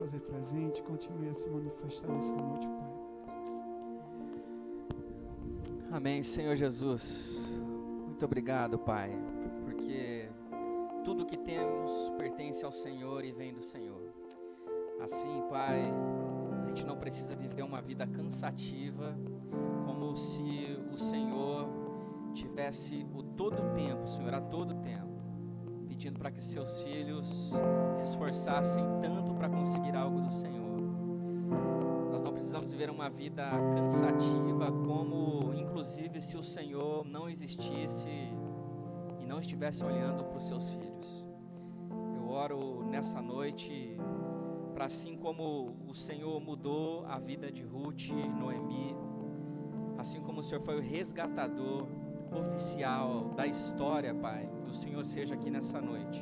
fazer presente, continue a se manifestar nessa noite, Pai. Amém, Senhor Jesus. Muito obrigado, Pai, porque tudo que temos pertence ao Senhor e vem do Senhor. Assim, Pai, a gente não precisa viver uma vida cansativa, como se o Senhor tivesse o todo o tempo, Senhor, a todo tempo, pedindo para que seus filhos se esforçassem tanto para conseguir algo do Senhor. Nós não precisamos viver uma vida cansativa, como inclusive se o Senhor não existisse e não estivesse olhando para os seus filhos. Eu oro nessa noite para, assim como o Senhor mudou a vida de Ruth e Noemi, assim como o Senhor foi o resgatador oficial da história, Pai, o Senhor seja aqui nessa noite.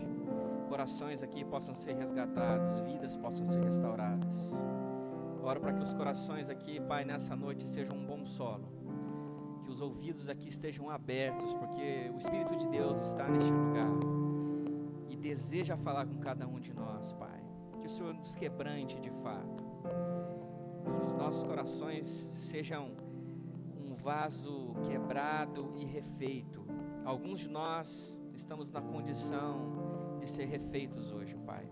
Corações aqui possam ser resgatados, vidas possam ser restauradas. Oro para que os corações aqui, Pai, nessa noite sejam um bom solo, que os ouvidos aqui estejam abertos, porque o Espírito de Deus está neste lugar e deseja falar com cada um de nós, Pai. Que o Senhor nos quebrante de fato, que os nossos corações sejam um vaso quebrado e refeito. Alguns de nós estamos na condição de ser refeitos hoje, Pai.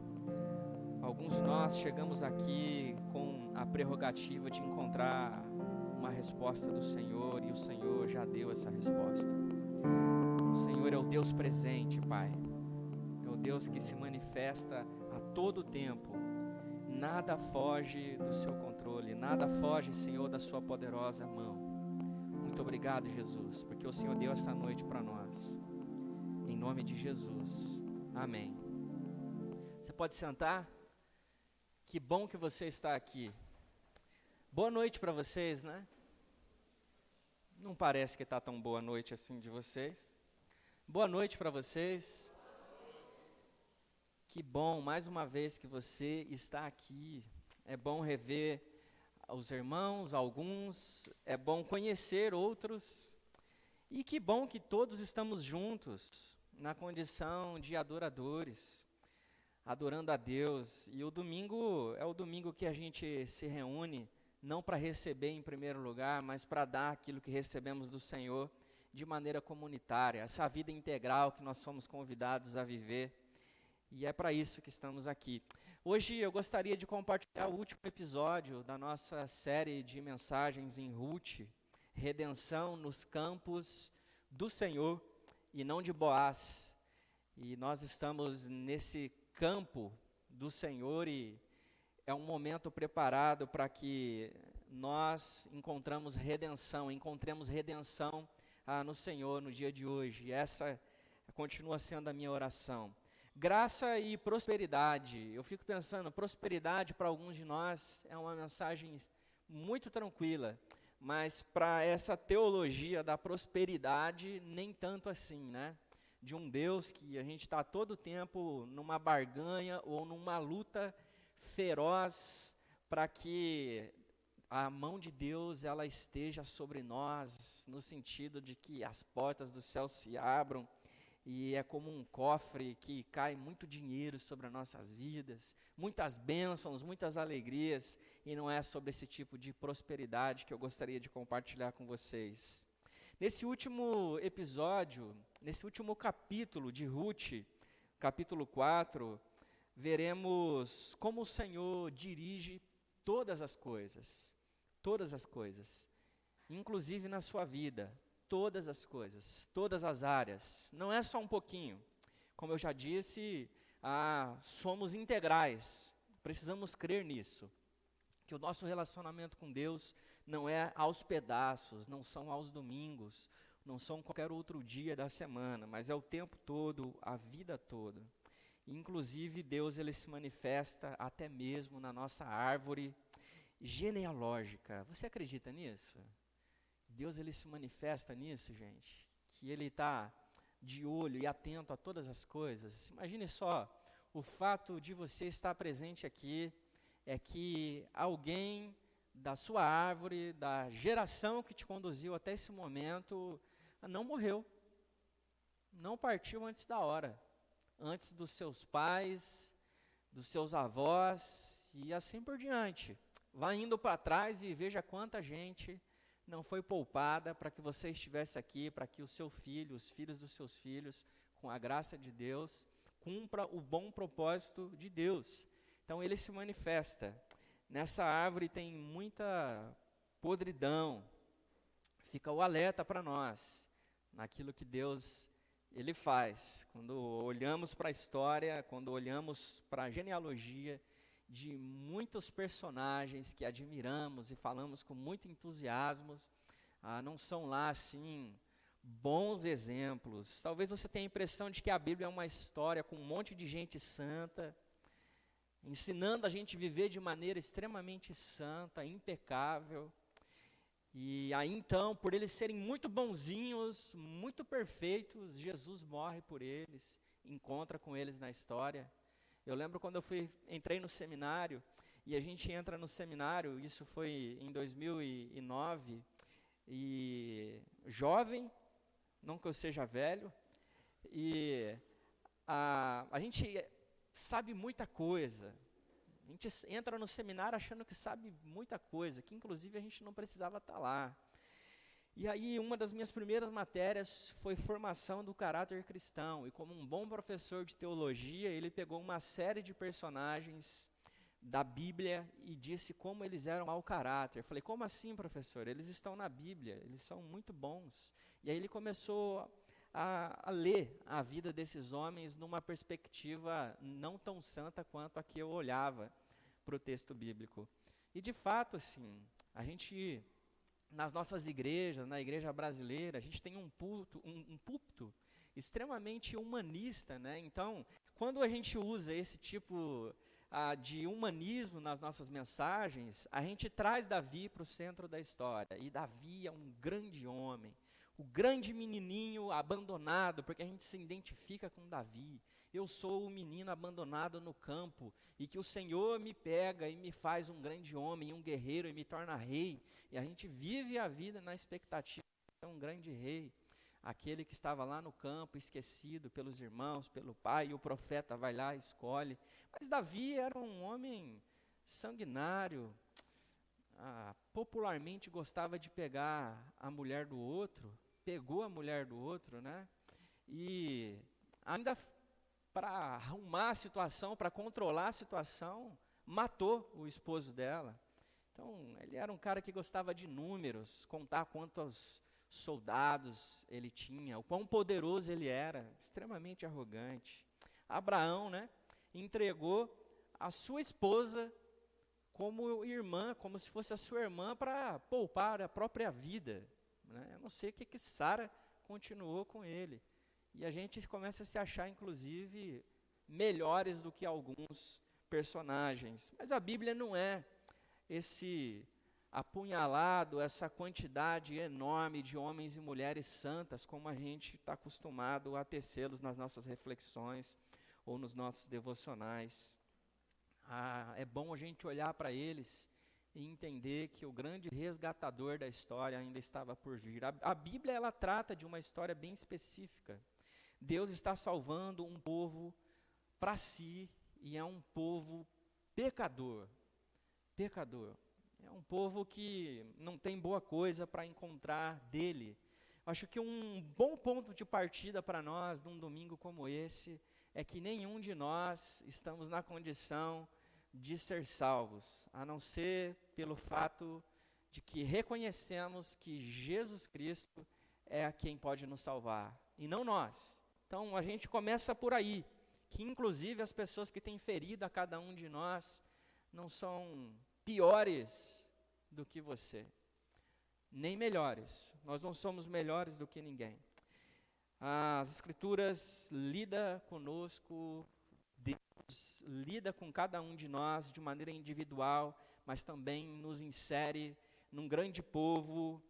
Alguns de nós chegamos aqui com a prerrogativa de encontrar uma resposta do Senhor, e o Senhor já deu essa resposta. O Senhor é o Deus presente, Pai. É o Deus que se manifesta a todo tempo. Nada foge do seu controle, nada foge, Senhor, da sua poderosa mão. Muito obrigado, Jesus, porque o Senhor deu essa noite para nós. Em nome de Jesus. Amém. Você pode sentar? Que bom que você está aqui. Boa noite para vocês, né? Não parece que está tão boa noite assim de vocês. Boa noite para vocês. Que bom, mais uma vez que você está aqui. É bom rever os irmãos, alguns. É bom conhecer outros. E que bom que todos estamos juntos, na condição de adoradores, adorando a Deus. E o domingo é o domingo que a gente se reúne, não para receber em primeiro lugar, mas para dar aquilo que recebemos do Senhor de maneira comunitária, essa vida integral que nós somos convidados a viver. E é para isso que estamos aqui. Hoje eu gostaria de compartilhar o último episódio da nossa série de mensagens em Ruth, Redenção nos Campos do Senhor e não de Boaz. E nós estamos nesse campo do Senhor e é um momento preparado para que nós encontremos redenção no Senhor no dia de hoje. E essa continua sendo a minha oração. Graça e prosperidade. Eu fico pensando, prosperidade para alguns de nós é uma mensagem muito tranquila, mas para essa teologia da prosperidade, nem tanto assim, né? De um Deus que a gente está todo o tempo numa barganha ou numa luta feroz para que a mão de Deus ela esteja sobre nós, no sentido de que as portas do céu se abram e é como um cofre que cai muito dinheiro sobre as nossas vidas, muitas bênçãos, muitas alegrias, e não é sobre esse tipo de prosperidade que eu gostaria de compartilhar com vocês. Nesse último episódio, nesse último capítulo de Ruth, capítulo 4, veremos como o Senhor dirige todas as coisas, inclusive na sua vida, todas as coisas, todas as áreas, não é só um pouquinho. Como eu já disse, somos integrais, precisamos crer nisso, que o nosso relacionamento com Deus não é aos pedaços, não são aos domingos, não são qualquer outro dia da semana, mas é o tempo todo, a vida toda. Inclusive Deus ele se manifesta até mesmo na nossa árvore genealógica. Você acredita nisso? Deus ele se manifesta nisso, gente, que ele está de olho e atento a todas as coisas. Imagine só, o fato de você estar presente aqui é que alguém da sua árvore, da geração que te conduziu até esse momento, não morreu, não partiu antes da hora, antes dos seus pais, dos seus avós, e assim por diante. Vá indo para trás e veja quanta gente não foi poupada para que você estivesse aqui, para que o seu filho, os filhos dos seus filhos, com a graça de Deus, cumpra o bom propósito de Deus. Então ele se manifesta. Nessa árvore tem muita podridão. Fica o alerta para nós, naquilo que Deus ele faz. Quando olhamos para a história, quando olhamos para a genealogia de muitos personagens que admiramos e falamos com muito entusiasmo, não são lá assim bons exemplos. Talvez você tenha a impressão de que a Bíblia é uma história com um monte de gente santa, ensinando a gente a viver de maneira extremamente santa, impecável. E aí então, por eles serem muito bonzinhos, muito perfeitos, Jesus morre por eles, encontra com eles na história. Eu lembro quando entrei no seminário, e a gente entra no seminário, isso foi em 2009, e jovem, não que eu seja velho, e a gente sabe muita coisa. A gente entra no seminário achando que sabe muita coisa, que inclusive a gente não precisava estar lá. E aí uma das minhas primeiras matérias foi formação do caráter cristão, e como um bom professor de teologia, ele pegou uma série de personagens da Bíblia e disse como eles eram mau caráter. Eu falei, como assim, professor? Eles estão na Bíblia, eles são muito bons. E aí ele começou a ler a vida desses homens numa perspectiva não tão santa quanto a que eu olhava para o texto bíblico. E de fato, assim, a gente, nas nossas igrejas, na igreja brasileira, a gente tem um púlpito extremamente humanista, né? Então, quando a gente usa esse tipo de humanismo nas nossas mensagens, a gente traz Davi para o centro da história. E Davi é um grande homem, o grande menininho abandonado, porque a gente se identifica com Davi. Eu sou o menino abandonado no campo, e que o Senhor me pega e me faz um grande homem, um guerreiro, e me torna rei. E a gente vive a vida na expectativa de ser um grande rei. Aquele que estava lá no campo, esquecido pelos irmãos, pelo pai, e o profeta vai lá e escolhe. Mas Davi era um homem sanguinário, popularmente gostava de pegar a mulher do outro, pegou a mulher do outro, né? E ainda para arrumar a situação, para controlar a situação, matou o esposo dela. Então, ele era um cara que gostava de números, contar quantos soldados ele tinha, o quão poderoso ele era, extremamente arrogante. Abraão, né, entregou a sua esposa como irmã, como se fosse a sua irmã, para poupar a própria vida, né? Eu não sei o que Sara continuou com ele. E a gente começa a se achar, inclusive, melhores do que alguns personagens. Mas a Bíblia não é esse apunhalado, essa quantidade enorme de homens e mulheres santas, como a gente está acostumado a tecê-los nas nossas reflexões ou nos nossos devocionais. É bom a gente olhar para eles e entender que o grande resgatador da história ainda estava por vir. A Bíblia, ela trata de uma história bem específica. Deus está salvando um povo para si, e é um povo pecador. Pecador. É um povo que não tem boa coisa para encontrar dele. Acho que um bom ponto de partida para nós, num domingo como esse, é que nenhum de nós estamos na condição de ser salvos, a não ser pelo fato de que reconhecemos que Jesus Cristo é quem pode nos salvar, e não nós. Então a gente começa por aí, que inclusive as pessoas que têm ferido a cada um de nós não são piores do que você, nem melhores. Nós não somos melhores do que ninguém. As Escrituras lidam conosco, Deus lida com cada um de nós de maneira individual, mas também nos insere num grande povo,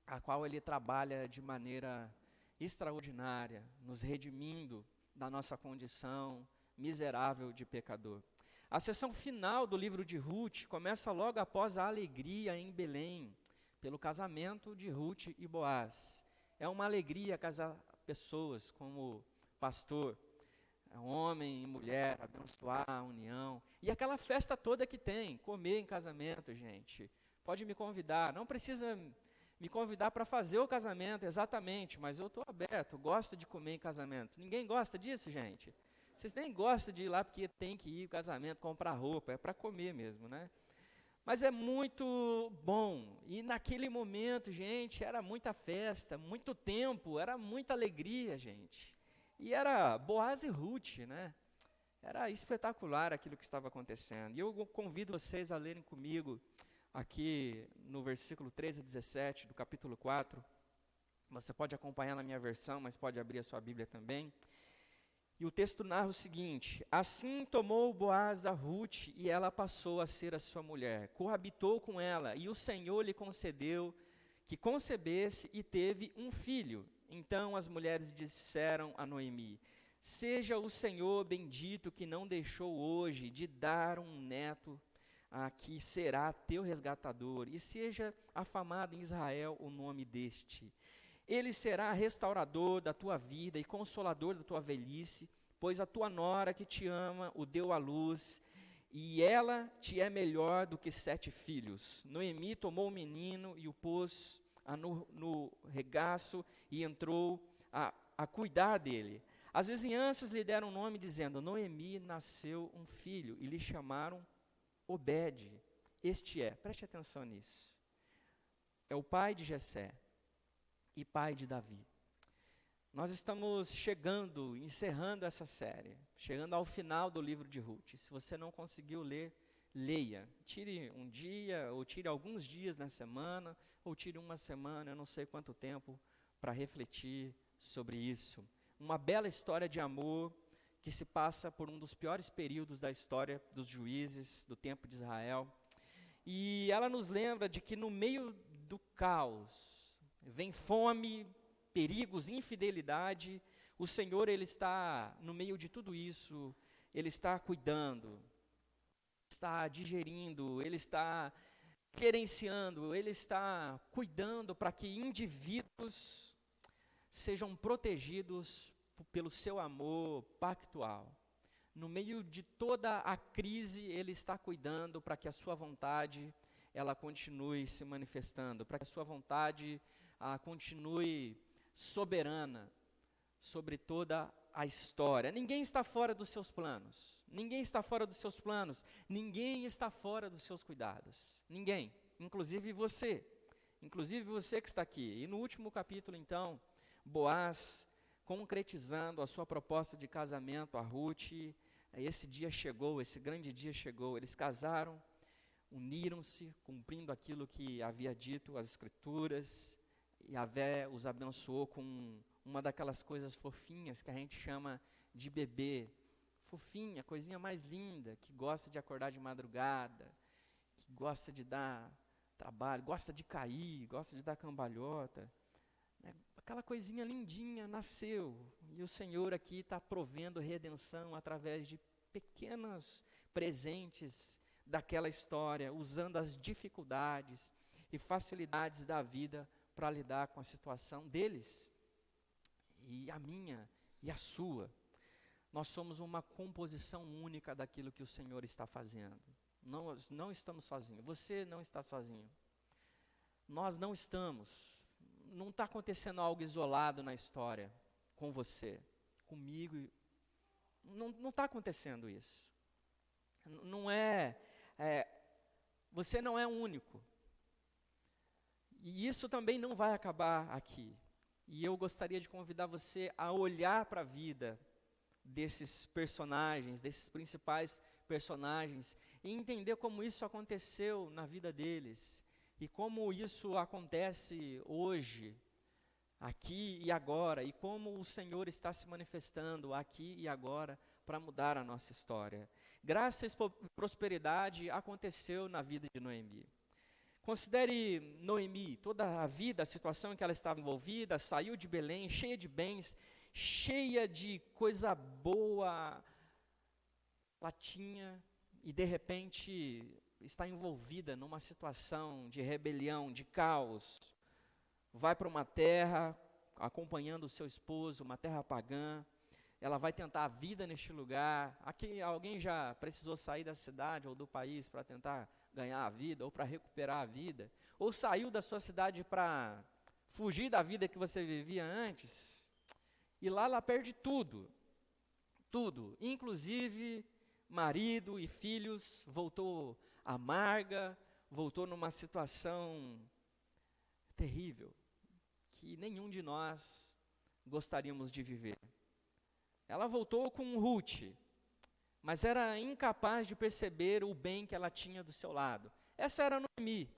a qual Ele trabalha de maneira extraordinária, nos redimindo da nossa condição miserável de pecador. A seção final do livro de Ruth começa logo após a alegria em Belém, pelo casamento de Ruth e Boaz. É uma alegria casar pessoas como pastor. homem e mulher, abençoar a união. E aquela festa toda que tem, comer em casamento, gente. Pode me convidar, não precisa me convidar para fazer o casamento, exatamente, mas eu estou aberto, gosto de comer em casamento. Ninguém gosta disso, gente? Vocês nem gostam de ir lá porque tem que ir ao casamento, comprar roupa, é para comer mesmo, né? Mas é muito bom, e naquele momento, gente, era muita festa, muito tempo, era muita alegria, gente. E era Boaz e Ruth, né? Era espetacular aquilo que estava acontecendo. E eu convido vocês a lerem comigo, aqui no versículo 13 a 17 do capítulo 4. Você pode acompanhar na minha versão, mas pode abrir a sua Bíblia também. E o texto narra o seguinte: assim tomou Boaz a Ruth, e ela passou a ser a sua mulher. Coabitou com ela, e o Senhor lhe concedeu que concebesse e teve um filho. Então as mulheres disseram a Noemi: seja o Senhor bendito que não deixou hoje de dar um neto a que será teu resgatador, e seja afamado em Israel o nome deste. Ele será restaurador da tua vida e consolador da tua velhice, pois a tua nora que te ama o deu à luz, e ela te é melhor do que 7 filhos. Noemi tomou o menino e o pôs no regaço e entrou a cuidar dele. As vizinhanças lhe deram um nome, dizendo: Noemi nasceu um filho, e lhe chamaram Obed. Este preste atenção nisso, é o pai de Jessé e pai de Davi. Nós estamos encerrando essa série, chegando ao final do livro de Ruth. Se você não conseguiu ler, leia. Tire um dia, ou tire alguns dias na semana, ou tire uma semana, eu não sei quanto tempo, para refletir sobre isso. Uma bela história de amor que se passa por um dos piores períodos da história dos juízes, do tempo de Israel. E ela nos lembra de que no meio do caos, vem fome, perigos, infidelidade, o Senhor, Ele está no meio de tudo isso, Ele está cuidando, está digerindo, Ele está gerenciando, Ele está cuidando para que indivíduos sejam protegidos pelo seu amor pactual. No meio de toda a crise, Ele está cuidando para que a sua vontade, ela continue se manifestando, para que a sua vontade continue soberana sobre toda a história. Ninguém está fora dos seus planos, ninguém está fora dos seus planos, ninguém está fora dos seus cuidados, ninguém, inclusive você que está aqui. E no último capítulo, então, Boaz, concretizando a sua proposta de casamento a Ruth, esse dia chegou, esse grande dia chegou, eles casaram, uniram-se, cumprindo aquilo que havia dito as Escrituras. Yahvé os abençoou com uma daquelas coisas fofinhas que a gente chama de bebê, fofinha, coisinha mais linda, que gosta de acordar de madrugada, que gosta de dar trabalho, gosta de cair, gosta de dar cambalhota, né? Aquela coisinha lindinha nasceu, e o Senhor aqui está provendo redenção através de pequenos presentes daquela história, usando as dificuldades e facilidades da vida para lidar com a situação deles, e a minha e a sua. Nós somos uma composição única daquilo que o Senhor está fazendo. Nós não estamos sozinhos, você não está sozinho. Nós não estamos, não está acontecendo algo isolado na história com você, comigo, não está acontecendo isso. Não você não é único. E isso também não vai acabar aqui. E eu gostaria de convidar você a olhar para a vida desses personagens, desses principais personagens, e entender como isso aconteceu na vida deles, e como isso acontece hoje, aqui e agora, e como o Senhor está se manifestando aqui e agora para mudar a nossa história. Graça e prosperidade aconteceu na vida de Noemi. Considere Noemi, toda a vida, a situação em que ela estava envolvida, saiu de Belém cheia de bens, cheia de coisa boa, ela tinha, e de repente está envolvida numa situação de rebelião, de caos. Vai para uma terra, acompanhando o seu esposo, uma terra pagã, ela vai tentar a vida neste lugar. Aqui alguém já precisou sair da cidade ou do país para tentar ganhar a vida ou para recuperar a vida? Ou saiu da sua cidade para fugir da vida que você vivia antes? E lá ela perde tudo, tudo, inclusive marido e filhos, voltou amarga, voltou numa situação terrível, que nenhum de nós gostaríamos de viver. Ela voltou com Ruth, mas era incapaz de perceber o bem que ela tinha do seu lado. Essa era Noemi.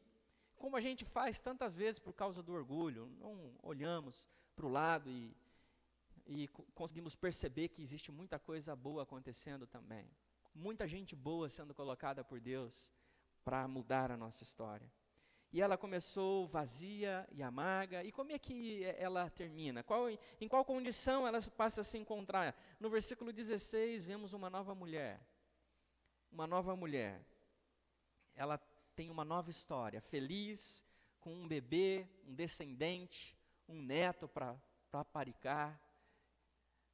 Como a gente faz tantas vezes por causa do orgulho, não olhamos para o lado e conseguimos perceber que existe muita coisa boa acontecendo também. Muita gente boa sendo colocada por Deus para mudar a nossa história. E ela começou vazia e amarga. E como é que ela termina? Em qual condição ela passa a se encontrar? No versículo 16, vemos uma nova mulher. Uma nova mulher. Ela tem uma nova história, feliz, com um bebê, um descendente, um neto para aparicar.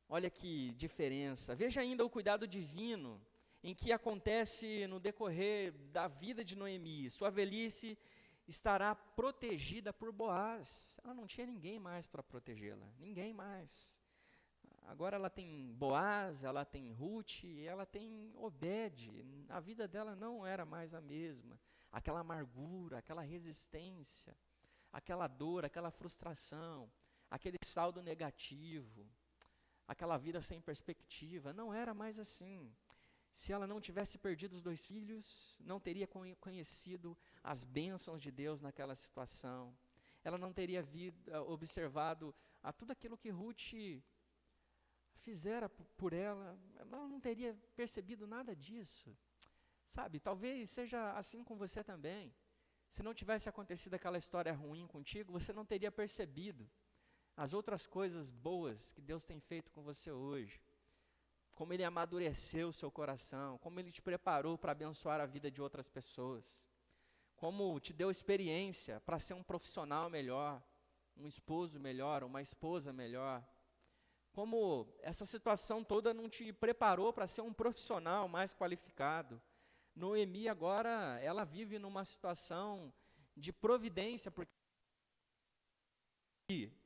Olha que diferença. Veja ainda o cuidado divino em que acontece no decorrer da vida de Noemi. Sua velhice estará protegida por Boaz. Ela não tinha ninguém mais para protegê-la, ninguém mais. Agora ela tem Boaz, ela tem Ruth, e ela tem Obed. A vida dela não era mais a mesma. Aquela amargura, aquela resistência, aquela dor, aquela frustração, aquele saldo negativo, aquela vida sem perspectiva, não era mais assim. Se ela não tivesse perdido os 2 filhos, não teria conhecido as bênçãos de Deus naquela situação. Ela não teria observado a tudo aquilo que Ruth fizera por ela. Ela não teria percebido nada disso. Sabe, talvez seja assim com você também. Se não tivesse acontecido aquela história ruim contigo, você não teria percebido as outras coisas boas que Deus tem feito com você hoje. Como Ele amadureceu o seu coração, como Ele te preparou para abençoar a vida de outras pessoas, como te deu experiência para ser um profissional melhor, um esposo melhor, uma esposa melhor, como essa situação toda não te preparou para ser um profissional mais qualificado. Noemi agora, ela vive numa situação de providência, porque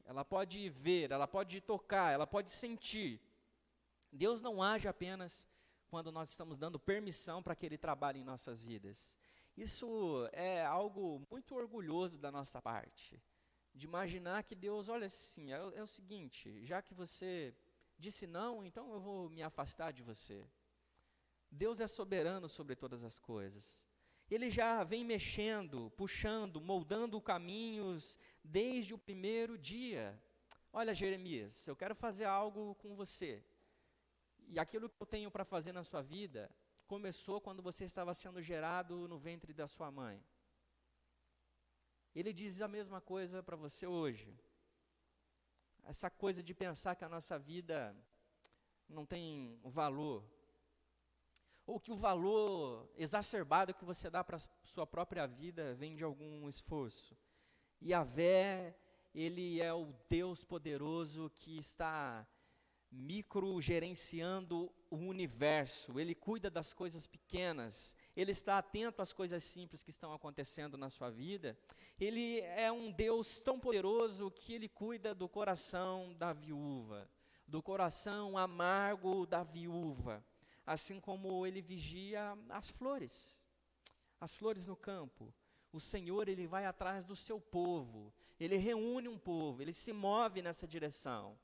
ela pode ver, ela pode tocar, ela pode sentir. Deus não age apenas quando nós estamos dando permissão para que Ele trabalhe em nossas vidas. Isso é algo muito orgulhoso da nossa parte, de imaginar que Deus, olha assim, é o seguinte, já que você disse não, então eu vou me afastar de você. Deus é soberano sobre todas as coisas. Ele já vem mexendo, puxando, moldando caminhos desde o primeiro dia. Olha, Jeremias, eu quero fazer algo com você. E aquilo que eu tenho para fazer na sua vida começou quando você estava sendo gerado no ventre da sua mãe. Ele diz a mesma coisa para você hoje. Essa coisa de pensar que a nossa vida não tem valor, ou que o valor exacerbado que você dá para a sua própria vida vem de algum esforço. Yahvé, Ele é o Deus poderoso que está microgerenciando o universo. Ele cuida das coisas pequenas, Ele está atento às coisas simples que estão acontecendo na sua vida. Ele é um Deus tão poderoso que Ele cuida do coração da viúva, do coração amargo da viúva, assim como Ele vigia as flores no campo. O Senhor, Ele vai atrás do seu povo, Ele reúne um povo, Ele se move nessa direção.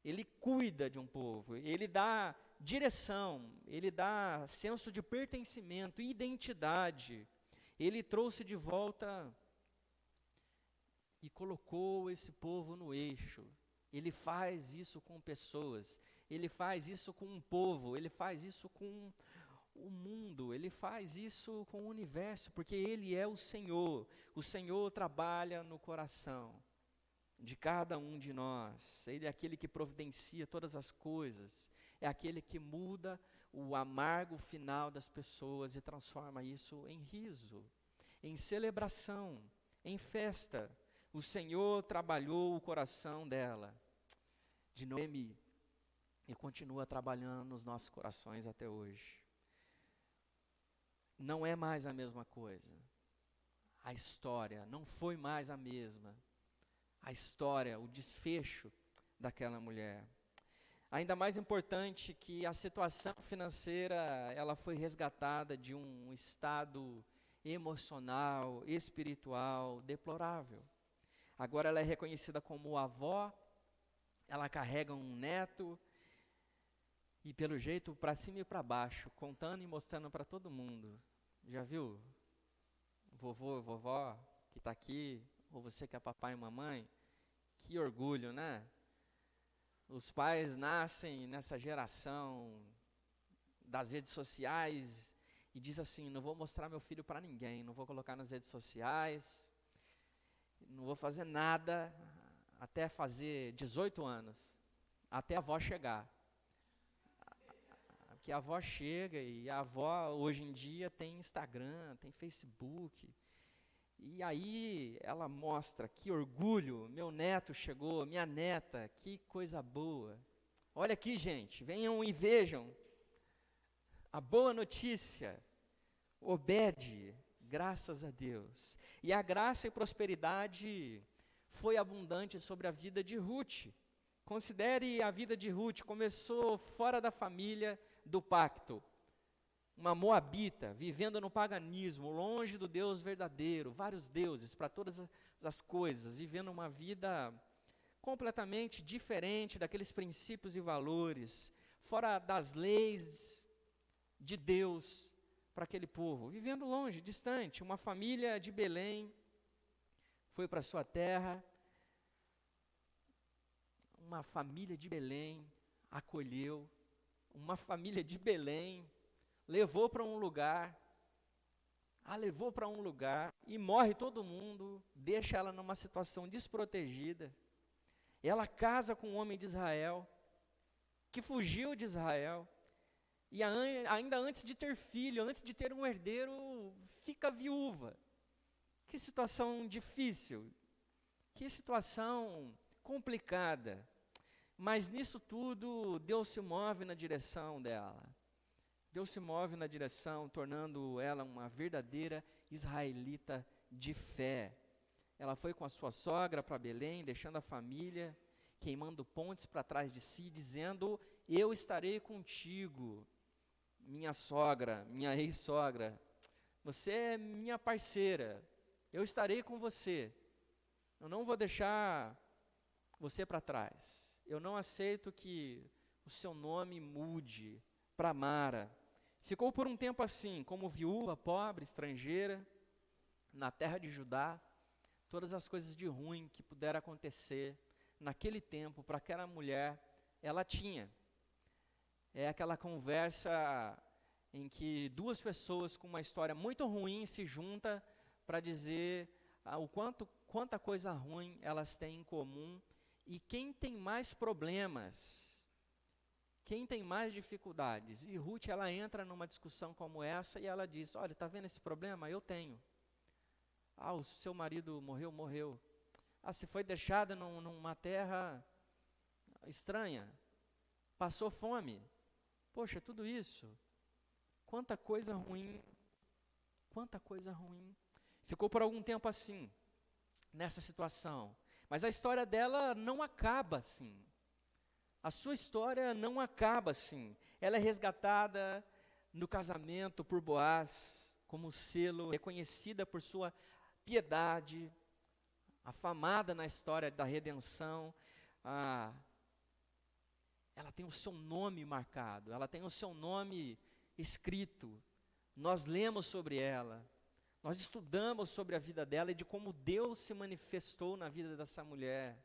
Ele cuida de um povo, Ele dá direção, Ele dá senso de pertencimento, identidade. Ele trouxe de volta e colocou esse povo no eixo. Ele faz isso com pessoas, Ele faz isso com um povo, Ele faz isso com o mundo, Ele faz isso com o universo, porque Ele é o Senhor. O Senhor trabalha no coração de cada um de nós. Ele é aquele que providencia todas as coisas, é aquele que muda o amargo final das pessoas e transforma isso em riso, em celebração, em festa. O Senhor trabalhou o coração dela, de Noemi. e continua trabalhando nos nossos corações até hoje. Não é mais a mesma coisa. A história não foi mais a mesma. A história, o desfecho daquela mulher. Ainda mais importante que a situação financeira, ela foi resgatada de um estado emocional, espiritual deplorável. Agora ela é reconhecida como avó, ela carrega um neto, e pelo jeito, para cima e para baixo, contando e mostrando para todo mundo. Já viu? Vovô e vovó que está aqui, ou você que é papai e mamãe, que orgulho, né? Os pais nascem nessa geração das redes sociais e diz assim, não vou mostrar meu filho para ninguém, não vou colocar nas redes sociais, não vou fazer nada até fazer 18 anos, até a avó chegar. Porque a avó chega e a avó hoje em dia tem Instagram, tem Facebook. E aí ela mostra, que orgulho, meu neto chegou, minha neta, que coisa boa. Olha aqui, gente, venham e vejam. A boa notícia, Obed, graças a Deus. E a graça e prosperidade foi abundante sobre a vida de Ruth. Considere a vida de Ruth, começou fora da família do pacto. Uma moabita, vivendo no paganismo, longe do Deus verdadeiro, vários deuses para todas as coisas, vivendo uma vida completamente diferente daqueles princípios e valores, fora das leis de Deus para aquele povo, vivendo longe, distante. Uma família de Belém foi para sua terra, uma família de Belém acolheu, uma família de Belém levou para um lugar, e morre todo mundo, deixa ela numa situação desprotegida. Ela casa com um homem de Israel, que fugiu de Israel, e ainda antes de ter filho, antes de ter um herdeiro, fica viúva. Que situação difícil, que situação complicada. Mas nisso tudo, Deus se move na direção dela. Deus se move na direção, tornando ela uma verdadeira israelita de fé. Ela foi com a sua sogra para Belém, deixando a família, queimando pontes para trás de si, dizendo, eu estarei contigo, minha sogra, minha ex-sogra. Você é minha parceira, eu estarei com você. Eu não vou deixar você para trás. Eu não aceito que o seu nome mude para Mara. Ficou por um tempo assim, como viúva, pobre, estrangeira, na terra de Judá, todas as coisas de ruim que puderam acontecer naquele tempo para aquela mulher, ela tinha. É aquela conversa em que duas pessoas com uma história muito ruim se juntam para dizer quanta coisa ruim elas têm em comum e quem tem mais problemas. Quem tem mais dificuldades? E Ruth, ela entra numa discussão como essa e ela diz, olha, está vendo esse problema? Eu tenho. Ah, o seu marido morreu. Ah, você foi deixada numa terra estranha. Passou fome. Poxa, tudo isso. Quanta coisa ruim. Quanta coisa ruim. Ficou por algum tempo assim, nessa situação. Mas a história dela não acaba assim. A sua história não acaba assim. Ela é resgatada no casamento por Boaz, como selo, reconhecida por sua piedade, afamada na história da redenção. Ela tem o seu nome marcado, ela tem o seu nome escrito. Nós lemos sobre ela, nós estudamos sobre a vida dela e de como Deus se manifestou na vida dessa mulher.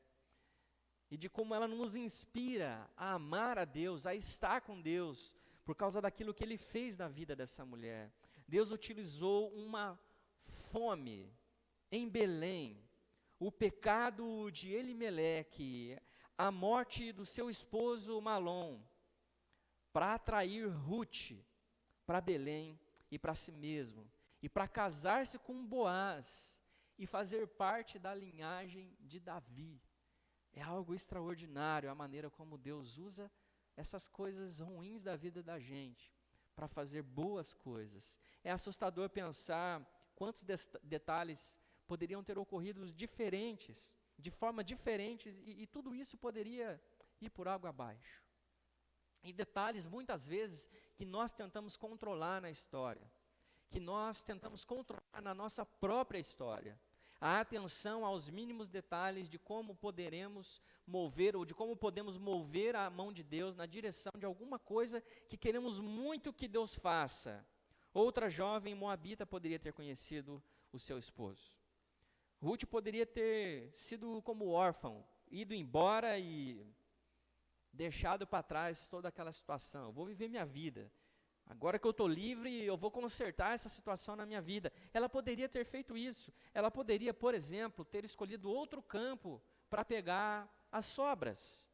E de como ela nos inspira a amar a Deus, a estar com Deus, por causa daquilo que Ele fez na vida dessa mulher. Deus utilizou uma fome em Belém, o pecado de Elimeleque, a morte do seu esposo Malom, para atrair Ruth para Belém e para si mesmo, e para casar-se com Boaz, e fazer parte da linhagem de Davi. É algo extraordinário a maneira como Deus usa essas coisas ruins da vida da gente para fazer boas coisas. É assustador pensar quantos detalhes poderiam ter ocorrido diferentes, de forma diferentes, e tudo isso poderia ir por água abaixo. E detalhes, muitas vezes, que nós tentamos controlar na história, que nós tentamos controlar na nossa própria história. A atenção aos mínimos detalhes de como poderemos mover, ou de como podemos mover a mão de Deus na direção de alguma coisa que queremos muito que Deus faça. Outra jovem moabita poderia ter conhecido o seu esposo. Ruth poderia ter sido como órfão, ido embora e deixado para trás toda aquela situação. Eu vou viver minha vida. Agora que eu estou livre, eu vou consertar essa situação na minha vida. Ela poderia ter feito isso. Ela poderia, por exemplo, ter escolhido outro campo para pegar as sobras.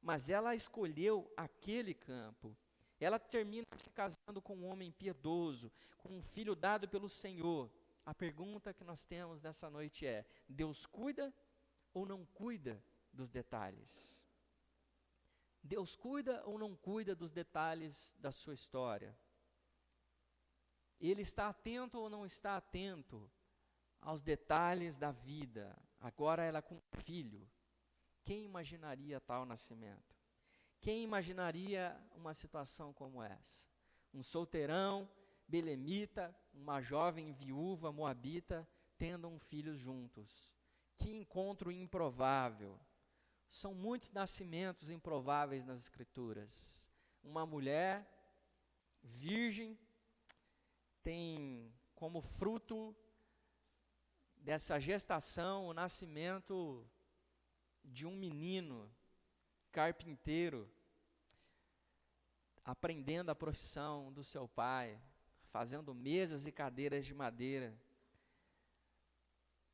Mas ela escolheu aquele campo. Ela termina se casando com um homem piedoso, com um filho dado pelo Senhor. A pergunta que nós temos nessa noite é: Deus cuida ou não cuida dos detalhes? Deus cuida ou não cuida dos detalhes da sua história? Ele está atento ou não está atento aos detalhes da vida? Agora ela com um filho. Quem imaginaria tal nascimento? Quem imaginaria uma situação como essa? Um solteirão, belemita, uma jovem viúva moabita, tendo um filho juntos. Que encontro improvável. São muitos nascimentos improváveis nas Escrituras. Uma mulher virgem tem como fruto dessa gestação o nascimento de um menino carpinteiro, aprendendo a profissão do seu pai, fazendo mesas e cadeiras de madeira.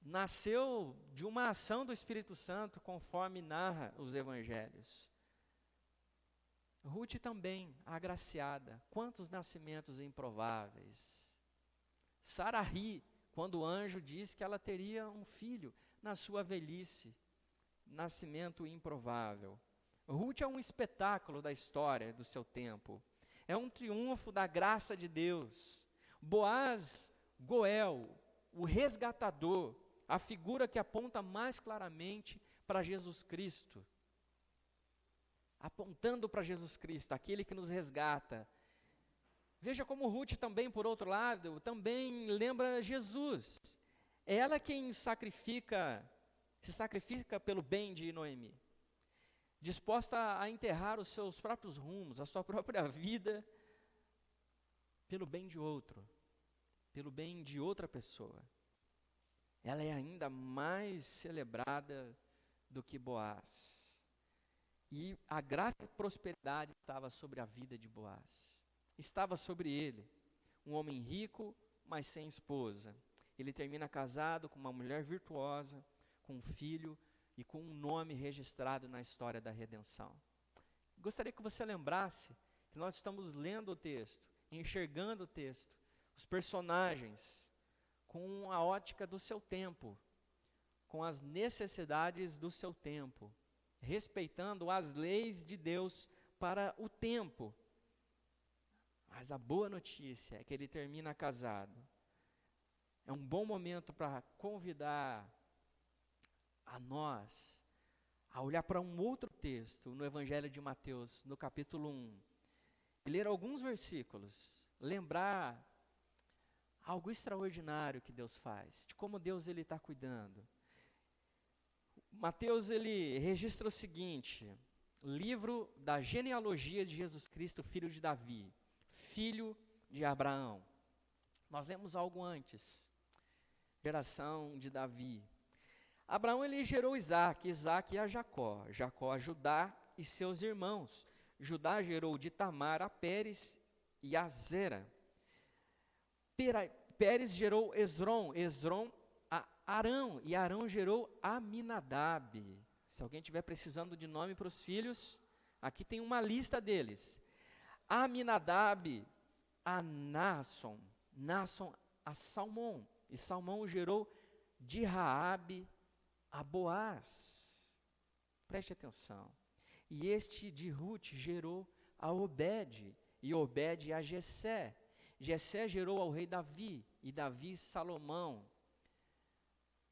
Nasceu de uma ação do Espírito Santo, conforme narra os evangelhos. Ruth também, agraciada. Quantos nascimentos improváveis. Sara ri quando o anjo diz que ela teria um filho na sua velhice. Nascimento improvável. Ruth é um espetáculo da história do seu tempo. É um triunfo da graça de Deus. Boaz, Goel, o resgatador, a figura que aponta mais claramente para Jesus Cristo. Apontando para Jesus Cristo, aquele que nos resgata. Veja como Ruth também, por outro lado, também lembra Jesus. É ela quem se sacrifica pelo bem de Noemi. Disposta a enterrar os seus próprios rumos, a sua própria vida, pelo bem de outro, pelo bem de outra pessoa. Ela é ainda mais celebrada do que Boaz. E a graça e prosperidade estava sobre a vida de Boaz. Estava sobre ele, um homem rico, mas sem esposa. Ele termina casado com uma mulher virtuosa, com um filho e com um nome registrado na história da redenção. Gostaria que você lembrasse que nós estamos lendo o texto, enxergando o texto, os personagens, com a ótica do seu tempo, com as necessidades do seu tempo, respeitando as leis de Deus para o tempo. Mas a boa notícia é que ele termina casado. É um bom momento para convidar a nós a olhar para um outro texto no Evangelho de Mateus, no capítulo 1, e ler alguns versículos, lembrar algo extraordinário que Deus faz, de como Deus está cuidando. Mateus, ele registra o seguinte: livro da genealogia de Jesus Cristo, filho de Davi, filho de Abraão. Nós lemos algo antes, geração de Davi. Abraão, ele gerou Isaac, Isaac a Jacó, Jacó a Judá e seus irmãos. Judá gerou de Tamar a Pérez e a Zera. Pérez gerou Esrom, Esrom a Arão, e Arão gerou Aminadab. Se alguém estiver precisando de nome para os filhos, aqui tem uma lista deles. Aminadab a Naasson, Naasson a Salmão, e Salmão gerou de Raabe a Boaz. Preste atenção. E este de Ruth gerou a Obed, e Obed a Jessé. Jessé gerou ao rei Davi, e Davi Salomão,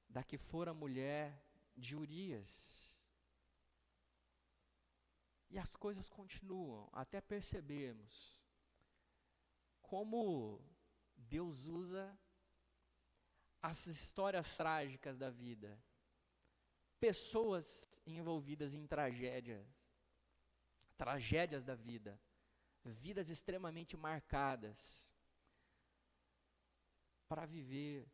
da que fora mulher de Urias. E as coisas continuam, até percebermos como Deus usa as histórias trágicas da vida, pessoas envolvidas em tragédias da vida, vidas extremamente marcadas, para viver,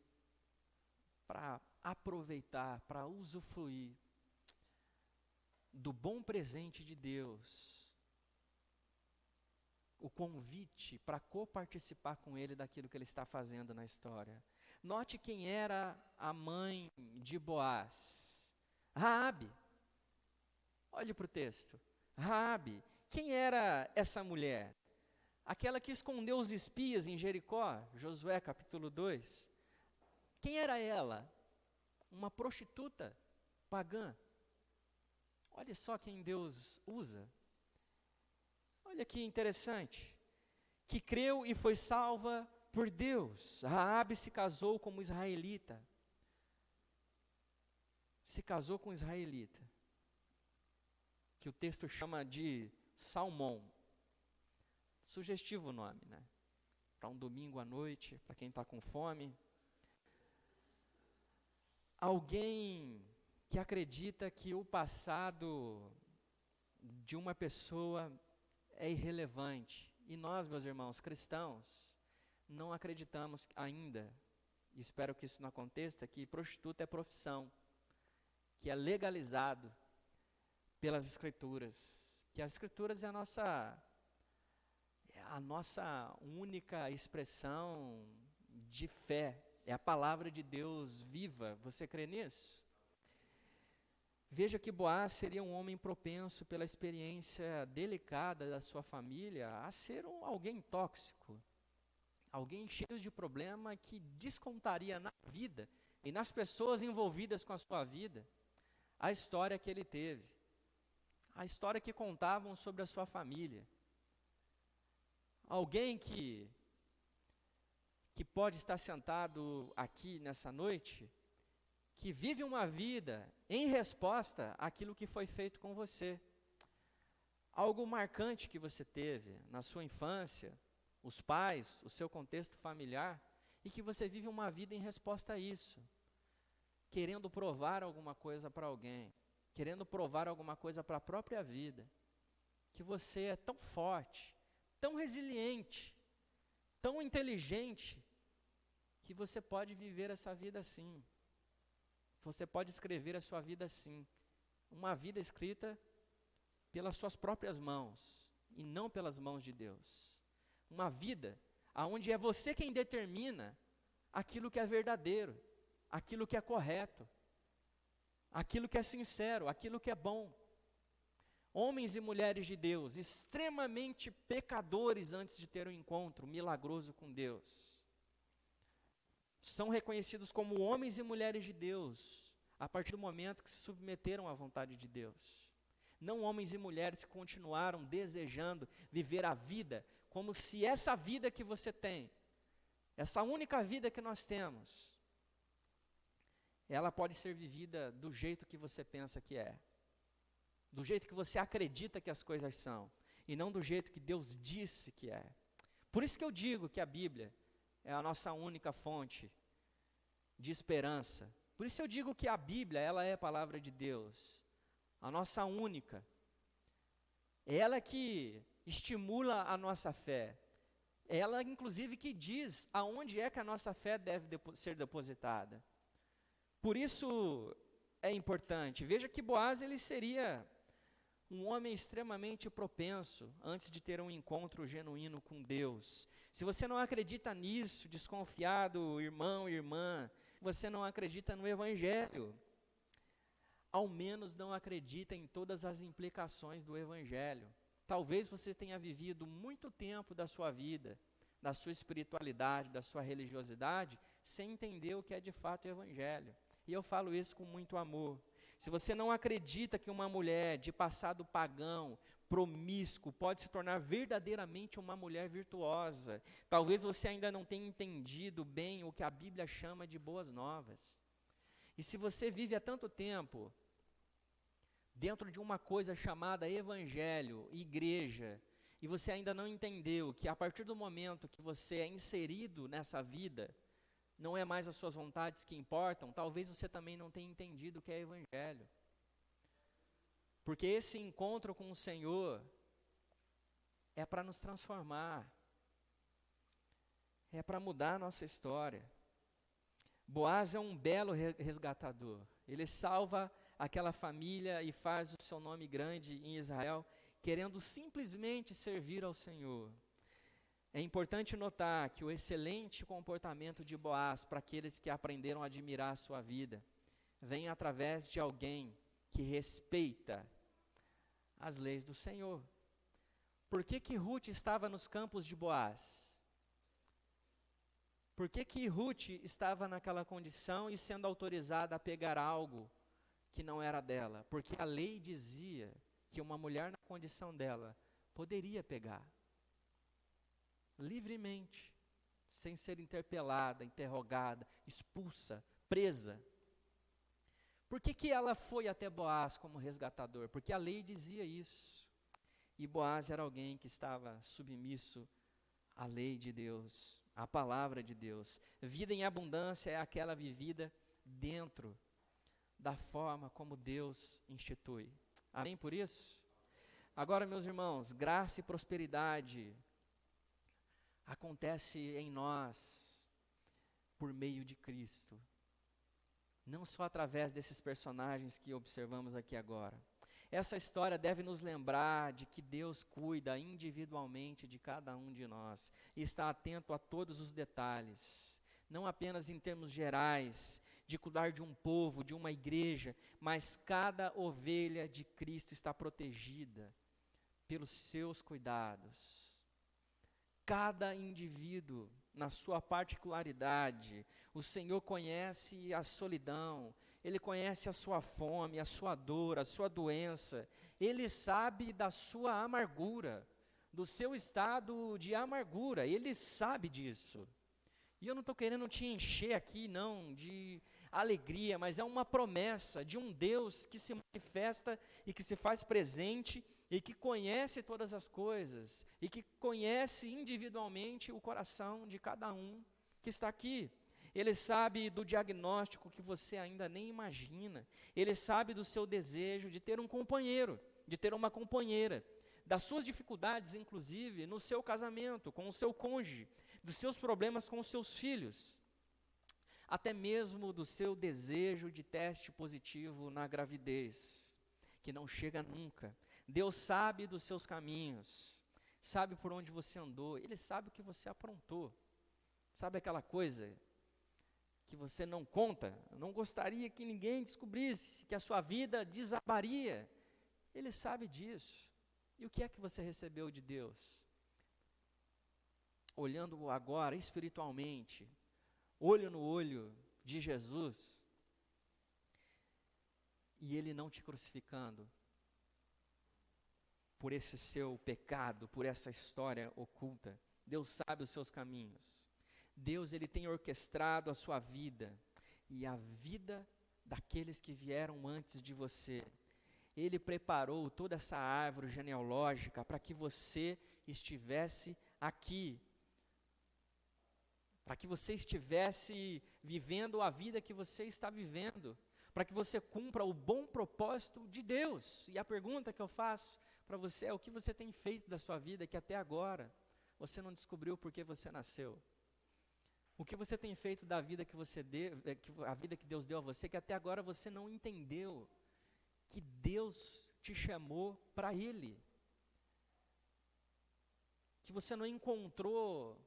para aproveitar, para usufruir do bom presente de Deus, o convite para coparticipar com Ele daquilo que Ele está fazendo na história. Note quem era a mãe de Boaz. Raabe. Olhe para o texto. Raabe. Quem era essa mulher? Aquela que escondeu os espias em Jericó, Josué capítulo 2. Quem era ela? Uma prostituta pagã. Olha só quem Deus usa. Olha que interessante. Que creu e foi salva por Deus. Raabe se casou como israelita. Se casou com israelita. Que o texto chama de Salmão. Sugestivo o nome, né? Para um domingo à noite, para quem está com fome. Alguém que acredita que o passado de uma pessoa é irrelevante. E nós, meus irmãos cristãos, não acreditamos ainda, espero que isso não aconteça, que prostituta é profissão, que é legalizado pelas Escrituras, que as Escrituras é a nossa única expressão de fé, é a palavra de Deus viva. Você crê nisso? Veja que Boaz seria um homem propenso, pela experiência delicada da sua família, a ser alguém tóxico, alguém cheio de problema que descontaria na vida e nas pessoas envolvidas com a sua vida a história que ele teve, a história que contavam sobre a sua família. Alguém que pode estar sentado aqui nessa noite, que vive uma vida em resposta àquilo que foi feito com você. Algo marcante que você teve na sua infância, os pais, o seu contexto familiar, e que você vive uma vida em resposta a isso, querendo provar alguma coisa para alguém, querendo provar alguma coisa para a própria vida, que você é tão forte, tão resiliente, tão inteligente, que você pode viver essa vida assim. Você pode escrever a sua vida assim, uma vida escrita pelas suas próprias mãos e não pelas mãos de Deus. Uma vida onde é você quem determina aquilo que é verdadeiro, aquilo que é correto, aquilo que é sincero, aquilo que é bom. Homens e mulheres de Deus, extremamente pecadores antes de ter um encontro milagroso com Deus, são reconhecidos como homens e mulheres de Deus a partir do momento que se submeteram à vontade de Deus. Não homens e mulheres que continuaram desejando viver a vida como se essa vida que você tem, essa única vida que nós temos, ela pode ser vivida do jeito que você pensa que é, do jeito que você acredita que as coisas são, e não do jeito que Deus disse que é. Por isso que eu digo que a Bíblia é a nossa única fonte de esperança. Por isso eu digo que a Bíblia, ela é a palavra de Deus, a nossa única. É ela que estimula a nossa fé. É ela, inclusive, que diz aonde é que a nossa fé deve ser depositada. Por isso é importante. Veja que Boaz, ele seria um homem extremamente propenso antes de ter um encontro genuíno com Deus. Se você não acredita nisso, desconfiado, irmão, irmã, você não acredita no Evangelho. Ao menos não acredita em todas as implicações do Evangelho. Talvez você tenha vivido muito tempo da sua vida, da sua espiritualidade, da sua religiosidade, sem entender o que é de fato o Evangelho. E eu falo isso com muito amor. se você não acredita que uma mulher de passado pagão, promíscuo, pode se tornar verdadeiramente uma mulher virtuosa, talvez você ainda não tenha entendido bem o que a Bíblia chama de boas novas. E se você vive há tanto tempo dentro de uma coisa chamada evangelho, igreja, e você ainda não entendeu que a partir do momento que você é inserido nessa vida, não é mais as suas vontades que importam, talvez você também não tenha entendido o que é evangelho. Porque esse encontro com o Senhor é para nos transformar, é para mudar a nossa história. Boaz é um belo resgatador. Ele salva aquela família e faz o seu nome grande em Israel, querendo simplesmente servir ao Senhor. É importante notar que o excelente comportamento de Boaz, para aqueles que aprenderam a admirar a sua vida, vem através de alguém que respeita as leis do Senhor. Por que Ruth estava nos campos de Boaz? Por que Ruth estava naquela condição e sendo autorizada a pegar algo que não era dela? Porque a lei dizia que uma mulher na condição dela poderia pegar livremente, sem ser interpelada, interrogada, expulsa, presa. Por que ela foi até Boaz como resgatador? Porque a lei dizia isso. E Boaz era alguém que estava submisso à lei de Deus, à palavra de Deus. Vida em abundância é aquela vivida dentro da forma como Deus institui. Amém por isso? Agora, meus irmãos, graça e prosperidade acontece em nós por meio de Cristo. Não só através desses personagens que observamos aqui agora. Essa história deve nos lembrar de que Deus cuida individualmente de cada um de nós e está atento a todos os detalhes, não apenas em termos gerais, de cuidar de um povo, de uma igreja, mas cada ovelha de Cristo está protegida pelos seus cuidados. Cada indivíduo, na sua particularidade, o Senhor conhece a solidão, Ele conhece a sua fome, a sua dor, a sua doença, Ele sabe da sua amargura, do seu estado de amargura, Ele sabe disso. E eu não estou querendo te encher aqui, não, de alegria, mas é uma promessa de um Deus que se manifesta e que se faz presente e que conhece todas as coisas e que conhece individualmente o coração de cada um que está aqui. Ele sabe do diagnóstico que você ainda nem imagina. Ele sabe do seu desejo de ter um companheiro, de ter uma companheira, das suas dificuldades, inclusive, no seu casamento, com o seu cônjuge, dos seus problemas com os seus filhos, até mesmo do seu desejo de teste positivo na gravidez, que não chega nunca. Deus sabe dos seus caminhos, sabe por onde você andou, Ele sabe o que você aprontou. Sabe aquela coisa que você não conta, não gostaria que ninguém descobrisse, que a sua vida desabaria? Ele sabe disso. E o que é que você recebeu de Deus? Olhando agora espiritualmente, olho no olho de Jesus, e Ele não te crucificando por esse seu pecado, por essa história oculta. Deus sabe os seus caminhos. Deus, Ele tem orquestrado a sua vida e a vida daqueles que vieram antes de você. Ele preparou toda essa árvore genealógica para que você estivesse aqui, para que você estivesse vivendo a vida que você está vivendo, para que você cumpra o bom propósito de Deus. E a pergunta que eu faço para você é: o que você tem feito da sua vida que até agora você não descobriu por que você nasceu? O que você tem feito da vida que você deu, a vida que Deus deu a você, que até agora você não entendeu que Deus te chamou para Ele? Que você não encontrou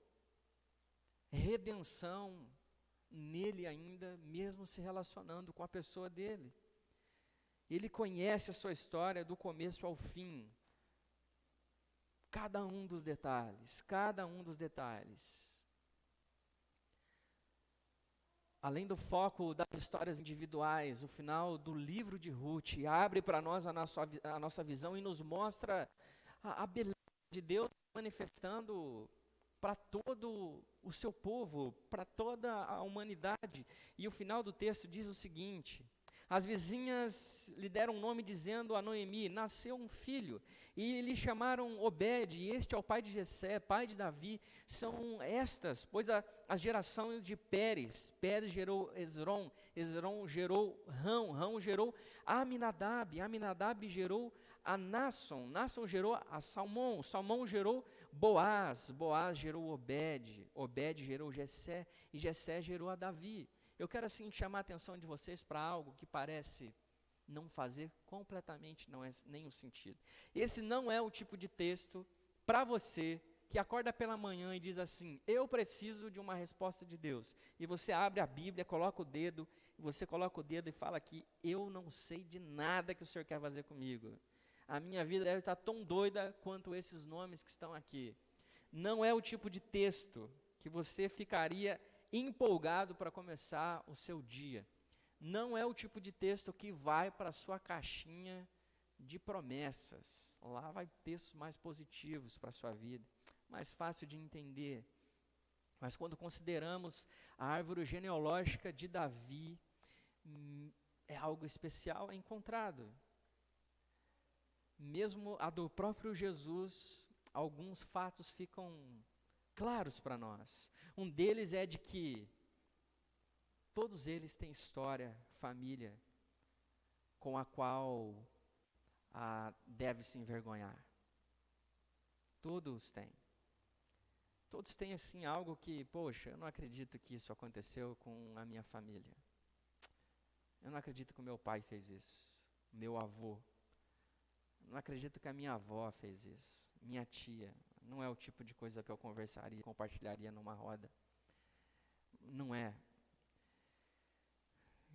redenção nele ainda, mesmo se relacionando com a pessoa dele. Ele conhece a sua história do começo ao fim. Cada um dos detalhes, cada um dos detalhes. além do foco das histórias individuais, o final do livro de Ruth abre para nós a nossa visão e nos mostra a beleza de Deus manifestando para todo o seu povo, para toda a humanidade. E o final do texto diz o seguinte: as vizinhas lhe deram um nome dizendo a Noemi, nasceu um filho, e lhe chamaram Obed, e este é o pai de Jessé, pai de Davi. São estas, pois a geração de Pérez gerou Hezron, Hezron gerou Rão, Rão gerou Aminadab, Aminadab gerou a Naasson, Naasson gerou a Salmão, Salmão gerou Boaz, Boaz gerou Obed, Obed gerou Jessé, e Jessé gerou a Davi. Eu quero assim chamar a atenção de vocês para algo que parece não fazer completamente nenhum sentido. Esse não é o tipo de texto para você que acorda pela manhã e diz assim: eu preciso de uma resposta de Deus. E você abre a Bíblia, coloca o dedo, e você coloca o dedo e fala que eu não sei de nada que o Senhor quer fazer comigo. A minha vida deve estar tão doida quanto esses nomes que estão aqui. Não é o tipo de texto que você ficaria empolgado para começar o seu dia. Não é o tipo de texto que vai para a sua caixinha de promessas. Lá vai textos mais positivos para a sua vida, mais fácil de entender. Mas quando consideramos a árvore genealógica de Davi, é algo especial, é encontrado. Mesmo a do próprio Jesus, alguns fatos ficam claros para nós. Um deles é de que todos eles têm história, família, com a qual deve se envergonhar. Todos têm. Todos têm assim algo que, poxa, eu não acredito que isso aconteceu com a minha família. Eu não acredito que o meu pai fez isso, meu avô. Não acredito que a minha avó fez isso, minha tia. Não é o tipo de coisa que eu conversaria, compartilharia numa roda. Não é.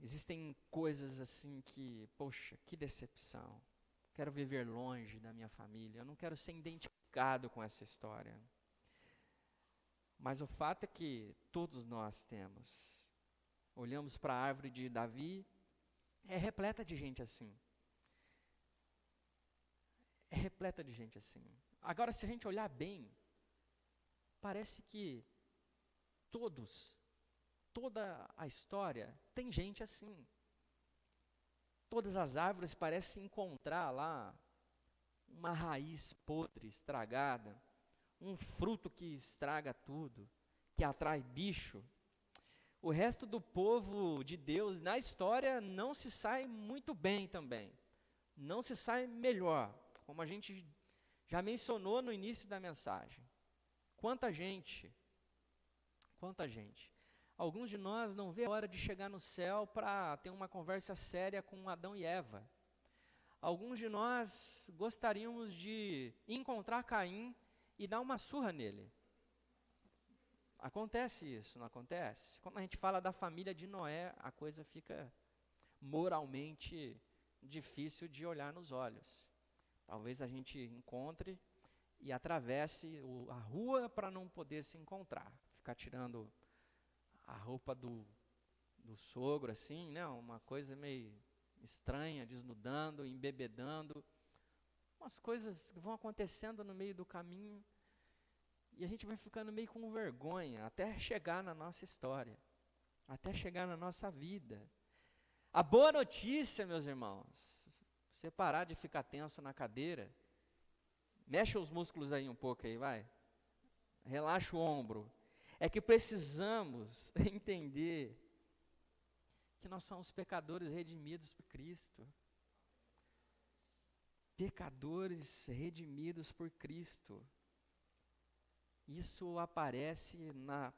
Existem coisas assim que, poxa, que decepção. Quero viver longe da minha família, eu não quero ser identificado com essa história. Mas o fato é que todos nós temos. Olhamos para a árvore de Davi, é repleta de gente assim. É repleta de gente assim. Agora, se a gente olhar bem, parece que toda a história tem gente assim. Todas as árvores parecem encontrar lá uma raiz podre, estragada, um fruto que estraga tudo, que atrai bicho. O resto do povo de Deus na história não se sai muito bem também. Não se sai melhor, como a gente já mencionou no início da mensagem. Quanta gente. Alguns de nós não vê a hora de chegar no céu para ter uma conversa séria com Adão e Eva. Alguns de nós gostaríamos de encontrar Caim e dar uma surra nele. Acontece isso, não acontece? Quando a gente fala da família de Noé, a coisa fica moralmente difícil de olhar nos olhos. Talvez a gente encontre e atravesse a rua para não poder se encontrar. Ficar tirando a roupa do sogro, assim, né? Uma coisa meio estranha, desnudando, embebedando. Umas coisas que vão acontecendo no meio do caminho. E a gente vai ficando meio com vergonha, até chegar na nossa história. Até chegar na nossa vida. A boa notícia, meus irmãos, você parar de ficar tenso na cadeira, mexe os músculos aí um pouco aí, vai. Relaxa o ombro. É que precisamos entender que nós somos pecadores redimidos por Cristo. Pecadores redimidos por Cristo. Isso aparece na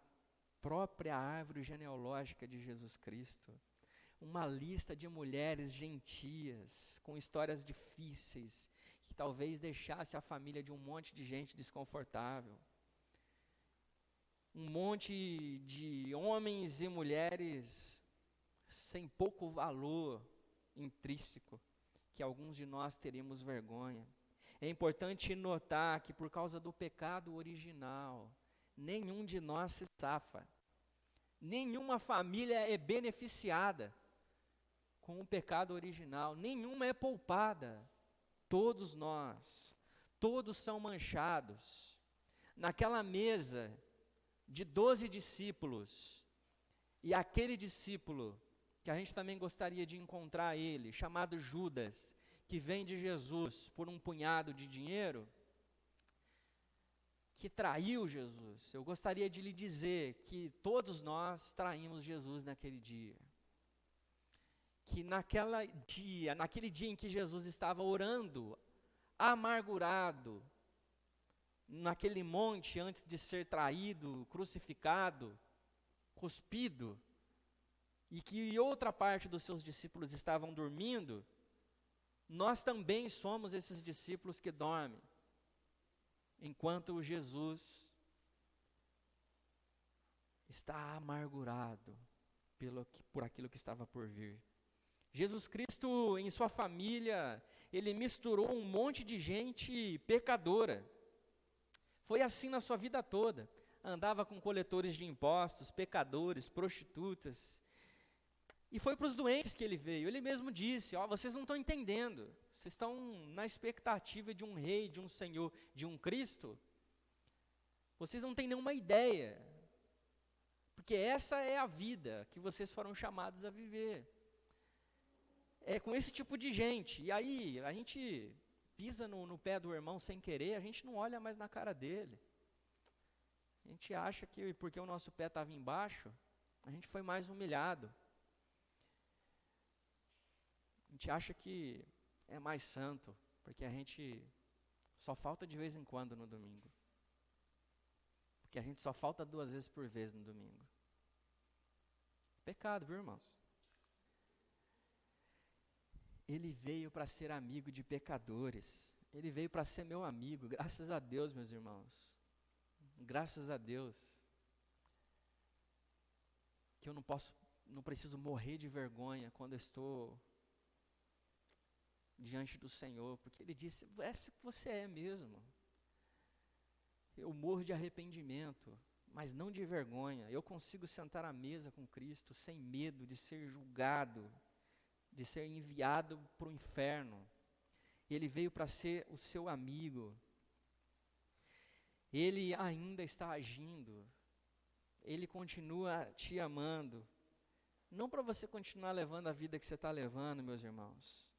própria árvore genealógica de Jesus Cristo. Uma lista de mulheres gentias, com histórias difíceis, que talvez deixasse a família de um monte de gente desconfortável. Um monte de homens e mulheres sem pouco valor intrínseco, que alguns de nós teríamos vergonha. É importante notar que por causa do pecado original, nenhum de nós se safa. Nenhuma família é beneficiada com o pecado original, nenhuma é poupada. Todos nós, todos são manchados. Naquela mesa de 12 discípulos, e aquele discípulo, que a gente também gostaria de encontrar ele, chamado Judas, que vem de Jesus por um punhado de dinheiro, que traiu Jesus. Eu gostaria de lhe dizer que todos nós traímos Jesus naquele dia. Que naquele dia em que Jesus estava orando, amargurado, naquele monte antes de ser traído, crucificado, cuspido, e que outra parte dos seus discípulos estavam dormindo, nós também somos esses discípulos que dormem, enquanto Jesus está amargurado por aquilo que estava por vir. Jesus Cristo, em sua família, ele misturou um monte de gente pecadora. Foi assim na sua vida toda. Andava com coletores de impostos, pecadores, prostitutas. E foi para os doentes que ele veio. Ele mesmo disse, vocês não estão entendendo. Vocês estão na expectativa de um rei, de um Senhor, de um Cristo. Vocês não têm nenhuma ideia. Porque essa é a vida que vocês foram chamados a viver. É com esse tipo de gente. E aí, a gente pisa no pé do irmão sem querer, a gente não olha mais na cara dele. A gente acha que porque o nosso pé estava embaixo, a gente foi mais humilhado. A gente acha que é mais santo, porque a gente só falta de vez em quando no domingo. Porque a gente só falta 2 vezes por vez no domingo. Pecado, viu, irmãos? Ele veio para ser amigo de pecadores. Ele veio para ser meu amigo. Graças a Deus, meus irmãos. Graças a Deus. Que eu não preciso morrer de vergonha quando eu estou diante do Senhor. Porque Ele disse, esse que você é mesmo. Eu morro de arrependimento, mas não de vergonha. Eu consigo sentar à mesa com Cristo sem medo de ser julgado, de ser enviado para o inferno. Ele veio para ser o seu amigo. Ele ainda está agindo. Ele continua te amando. Não para você continuar levando a vida que você está levando, meus irmãos.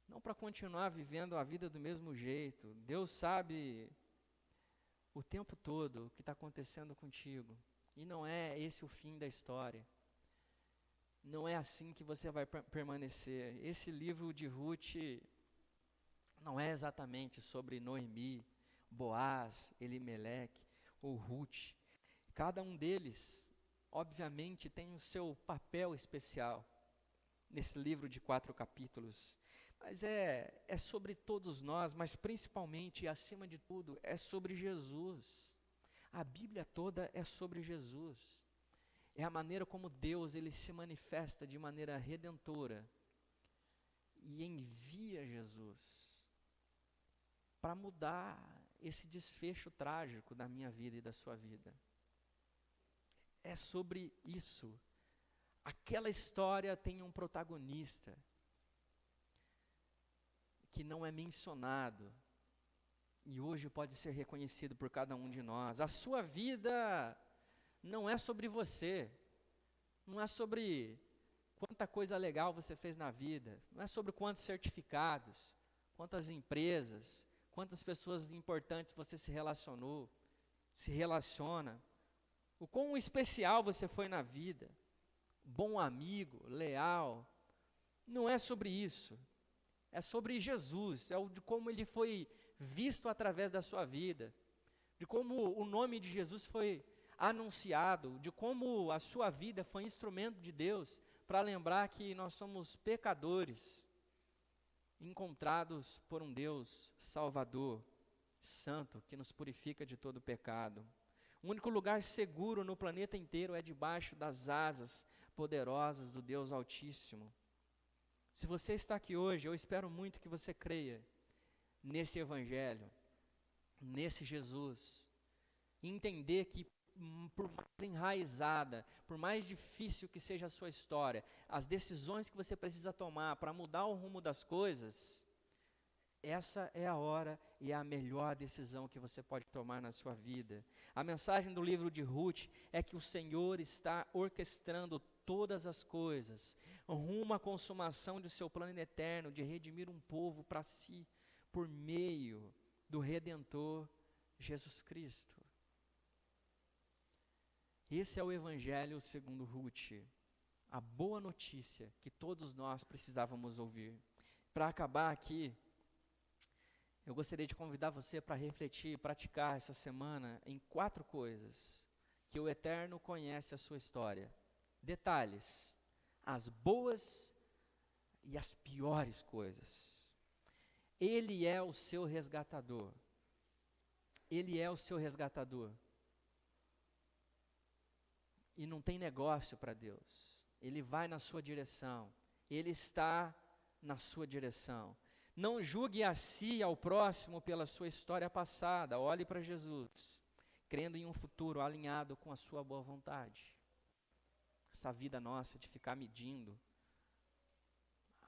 Não para continuar vivendo a vida do mesmo jeito. Deus sabe o tempo todo o que está acontecendo contigo. E não é esse o fim da história. Não é assim que você vai permanecer. Esse livro de Ruth não é exatamente sobre Noemi, Boaz, Elimeleque ou Ruth. Cada um deles, obviamente, tem o seu papel especial nesse livro de 4 capítulos. Mas é sobre todos nós, mas principalmente e acima de tudo, é sobre Jesus. A Bíblia toda é sobre Jesus. É a maneira como Deus ele se manifesta de maneira redentora e envia Jesus para mudar esse desfecho trágico da minha vida e da sua vida. É sobre isso. Aquela história tem um protagonista que não é mencionado e hoje pode ser reconhecido por cada um de nós. A sua vida não é sobre você, não é sobre quanta coisa legal você fez na vida, não é sobre quantos certificados, quantas empresas, quantas pessoas importantes você se relaciona, o quão especial você foi na vida, bom amigo, leal. Não é sobre isso, é sobre Jesus, de como ele foi visto através da sua vida, de como o nome de Jesus foi anunciado, de como a sua vida foi instrumento de Deus para lembrar que nós somos pecadores, encontrados por um Deus Salvador, Santo, que nos purifica de todo pecado. O único lugar seguro no planeta inteiro é debaixo das asas poderosas do Deus Altíssimo. Se você está aqui hoje, eu espero muito que você creia nesse Evangelho, nesse Jesus, e entender que por mais enraizada, por mais difícil que seja a sua história, as decisões que você precisa tomar para mudar o rumo das coisas, essa é a hora e é a melhor decisão que você pode tomar na sua vida. A mensagem do livro de Ruth é que o Senhor está orquestrando todas as coisas, rumo à consumação de seu plano eterno, de redimir um povo para si, por meio do Redentor Jesus Cristo. Esse é o Evangelho segundo Ruth, a boa notícia que todos nós precisávamos ouvir. Para acabar aqui, eu gostaria de convidar você para refletir e praticar essa semana em 4 coisas que o Eterno conhece a sua história. Detalhes, as boas e as piores coisas. Ele é o seu resgatador. Ele é o seu resgatador. E não tem negócio para Deus. Ele vai na sua direção. Ele está na sua direção. Não julgue a si e ao próximo pela sua história passada. Olhe para Jesus, crendo em um futuro alinhado com a sua boa vontade. Essa vida nossa de ficar medindo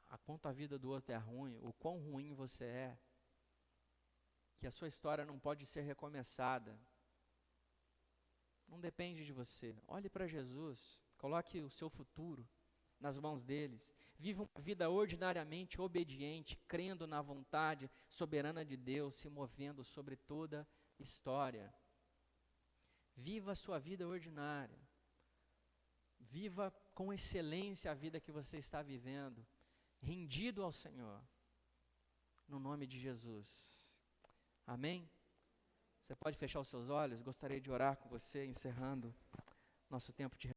a quanto a vida do outro é ruim, o quão ruim você é, que a sua história não pode ser recomeçada. Não depende de você. Olhe para Jesus, coloque o seu futuro nas mãos deles. Viva uma vida ordinariamente obediente, crendo na vontade soberana de Deus, se movendo sobre toda história. Viva a sua vida ordinária. Viva com excelência a vida que você está vivendo, rendido ao Senhor, no nome de Jesus. Amém? Você pode fechar os seus olhos? Gostaria de orar com você, encerrando nosso tempo de